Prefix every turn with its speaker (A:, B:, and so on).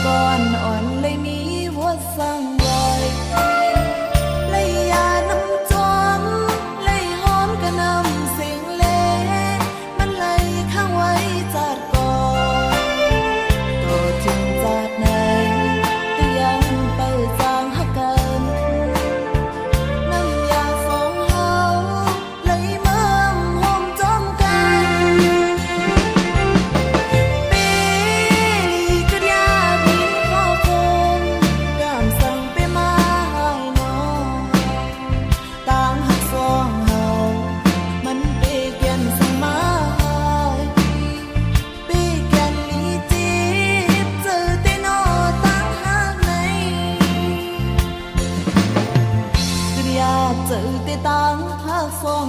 A: ก่อนอ่อนเลยมีหัวสังไว้เลยยาน้ำจอมเลยหอมกะน้ำเสียงเลมันเลยข้างไว้จากก่อนก็ถึงจากไหนก็ยังไปจางหักกันน้ำยาสองเฮาเลยเมิ่มหอมจอมกันปีก็ยาบินเข้าคงกามสั่งไปมาหายน้องต่างหักสองเฮามันเปเกียนสมาหายปีแก่นลีจีบเจอแต่นอต่างหักในก็อยากเจอแต่ต่างหักสอง